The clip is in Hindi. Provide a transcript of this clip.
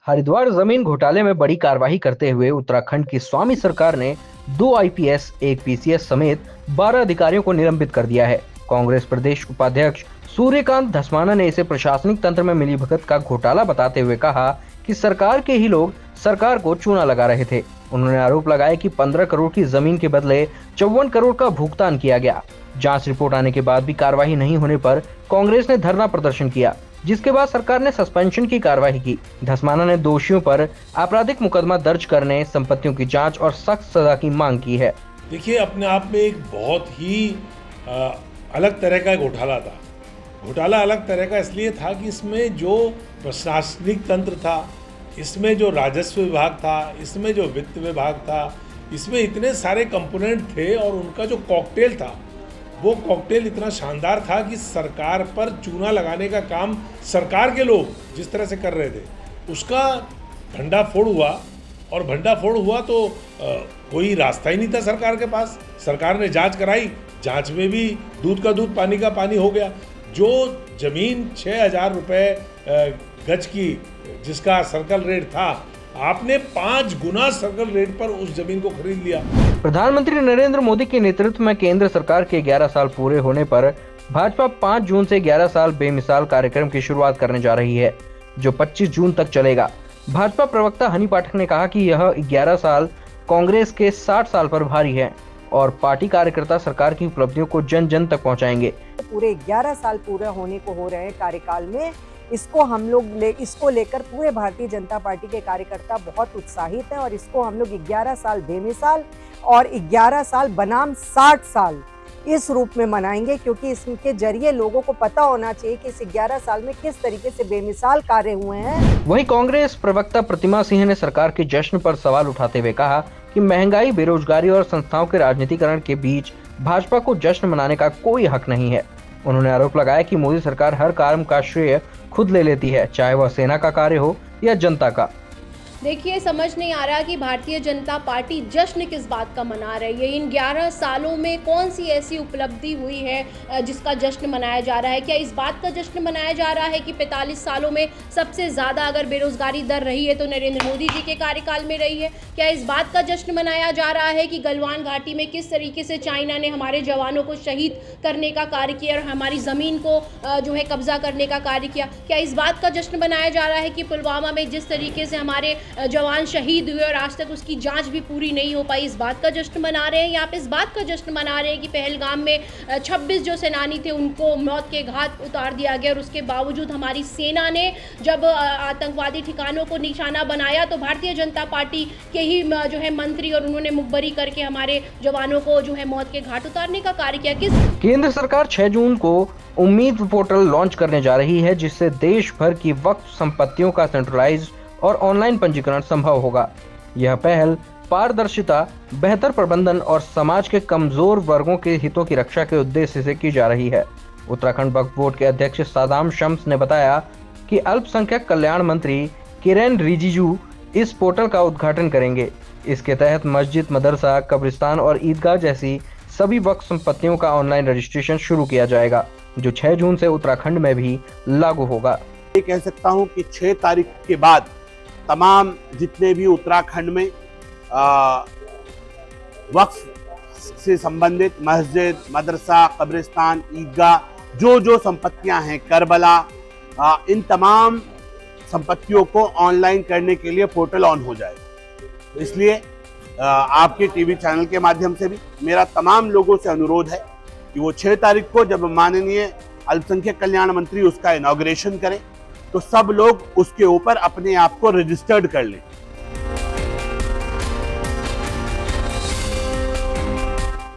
हरिद्वार जमीन घोटाले में बड़ी कार्रवाई करते हुए उत्तराखंड की स्वामी सरकार ने 2 आईपीएस, एक पीसीएस समेत 12 अधिकारियों को निलंबित कर दिया है। कांग्रेस प्रदेश उपाध्यक्ष सूर्यकांत धस्माना ने इसे प्रशासनिक तंत्र में मिलीभगत का घोटाला बताते हुए कहा कि सरकार के ही लोग सरकार को चूना लगा रहे थे। उन्होंने आरोप लगाया कि 15 करोड़ की जमीन के बदले 54 करोड़ का भुगतान किया गया। जांच रिपोर्ट आने के बाद भी कार्रवाई नहीं होने पर कांग्रेस ने धरना प्रदर्शन किया, जिसके बाद सरकार ने सस्पेंशन की कार्रवाई की। धस्माना ने दोषियों पर आपराधिक मुकदमा दर्ज करने, संपत्तियों की जांच और सख्त सजा की मांग की है। देखिए, अपने आप में एक बहुत ही अलग तरह का घोटाला था। घोटाला अलग तरह का इसलिए था कि इसमें जो प्रशासनिक तंत्र था, इसमें जो राजस्व विभाग था, इसमें जो वित्त विभाग था, इसमें इतने सारे कंपोनेंट थे और उनका जो कॉकटेल था, वो कॉकटेल इतना शानदार था कि सरकार पर चूना लगाने का काम सरकार के लोग जिस तरह से कर रहे थे, उसका भंडाफोड़ हुआ। और भंडाफोड़ हुआ तो कोई रास्ता ही नहीं था सरकार के पास। सरकार ने जांच कराई, जांच में भी दूध का दूध पानी का पानी हो गया। जो ज़मीन 6,000 रुपये गज की जिसका सर्कल रेट था, आपने 5 गुना सर्कल रेट पर उस जमीन को खरीद लिया। प्रधानमंत्री नरेंद्र मोदी के नेतृत्व में केंद्र सरकार के 11 साल पूरे होने पर भाजपा 5 जून से 11 साल बेमिसाल कार्यक्रम की शुरुआत करने जा रही है, जो 25 जून तक चलेगा। भाजपा प्रवक्ता हनी पाठक ने कहा कि यह 11 साल कांग्रेस के 60 साल पर भारी है और पार्टी कार्यकर्ता सरकार की उपलब्धियों को जन जन तक पहुंचाएंगे। पूरे 11 साल पूरे होने को हो रहे हैं कार्यकाल में, इसको लेकर पूरे भारतीय जनता पार्टी के कार्यकर्ता बहुत उत्साहित हैं और इसको हम लोग 11 साल बेमिसाल और 11 साल बनाम 60 साल इस रूप में मनाएंगे, क्योंकि इसके जरिए लोगों को पता होना चाहिए कि इस 11 साल में किस तरीके से बेमिसाल कार्य हुए हैं। वहीं कांग्रेस प्रवक्ता प्रतिमा सिंह ने सरकार के जश्न पर सवाल उठाते हुए कहा कि महंगाई, बेरोजगारी और संस्थाओं के राजनीतिकरण के बीच भाजपा को जश्न मनाने का कोई हक नहीं है। उन्होंने आरोप लगाया कि मोदी सरकार हर काम का श्रेय खुद ले लेती है, चाहे वह सेना का कार्य हो या जनता का। देखिए, समझ नहीं आ रहा कि भारतीय जनता पार्टी जश्न किस बात का मना रही है। इन 11 सालों में कौन सी ऐसी उपलब्धि हुई है जिसका जश्न मनाया जा रहा है? क्या इस बात का जश्न मनाया जा रहा है कि 45 सालों में सबसे ज़्यादा अगर बेरोजगारी दर रही है तो नरेंद्र मोदी जी के कार्यकाल में रही है? क्या इस बात का जश्न मनाया जा रहा है कि गलवान घाटी में किस तरीके से चाइना ने हमारे जवानों को शहीद करने का कार्य किया और हमारी ज़मीन को जो है कब्जा करने का कार्य किया? क्या इस बात का जश्न मनाया जा रहा है कि पुलवामा में जिस तरीके से हमारे जवान शहीद हुए और आज तक उसकी जांच भी पूरी नहीं हो पाई, इस बात का जश्न मना रहे हैं? यहाँ पे इस बात का जश्न मना रहे हैं कि पहलगाम में 26 जो सेनानी थे उनको मौत के घाट उतार दिया गया और उसके बावजूद हमारी सेना ने जब आतंकवादी ठिकानों को निशाना बनाया तो भारतीय जनता पार्टी के ही जो है मंत्री और उन्होंने मुखबरी करके हमारे जवानों को जो है मौत के घाट उतारने का कार्य किया। केंद्र सरकार 6 जून को उम्मीद पोर्टल लॉन्च करने जा रही है, जिससे देश भर की वक्फ संपत्तियों का सेंट्रलाइज्ड और ऑनलाइन पंजीकरण संभव होगा। यह पहल पारदर्शिता, बेहतर प्रबंधन और समाज के कमजोर वर्गों के हितों की रक्षा के उद्देश्य से की जा रही है। उत्तराखंड वक्फ बोर्ड के अध्यक्ष सादाम शम्स ने बताया कि अल्पसंख्यक कल्याण मंत्री किरेन रिजिजू इस पोर्टल का उद्घाटन करेंगे। इसके तहत मस्जिद, मदरसा, कब्रिस्तान और ईदगाह जैसी सभी वक्फ संपत्तियों का ऑनलाइन रजिस्ट्रेशन शुरू किया जाएगा, जो 6 जून से उत्तराखंड में भी लागू होगा। ये कह सकता हूं कि 6 तारीख के बाद तमाम जितने भी उत्तराखंड में वक्फ से संबंधित मस्जिद, मदरसा, कब्रिस्तान, ईदगाह, जो संपत्तियां हैं, करबला, इन तमाम संपत्तियों को ऑनलाइन करने के लिए पोर्टल ऑन हो जाएगा। तो इसलिए आपके टीवी चैनल के माध्यम से भी मेरा तमाम लोगों से अनुरोध है कि वो 6 तारीख को जब माननीय अल्पसंख्यक कल्याण मंत्री उसका इनॉग्रेशन करें तो सब लोग उसके ऊपर अपने आप को रजिस्टर्ड कर लें।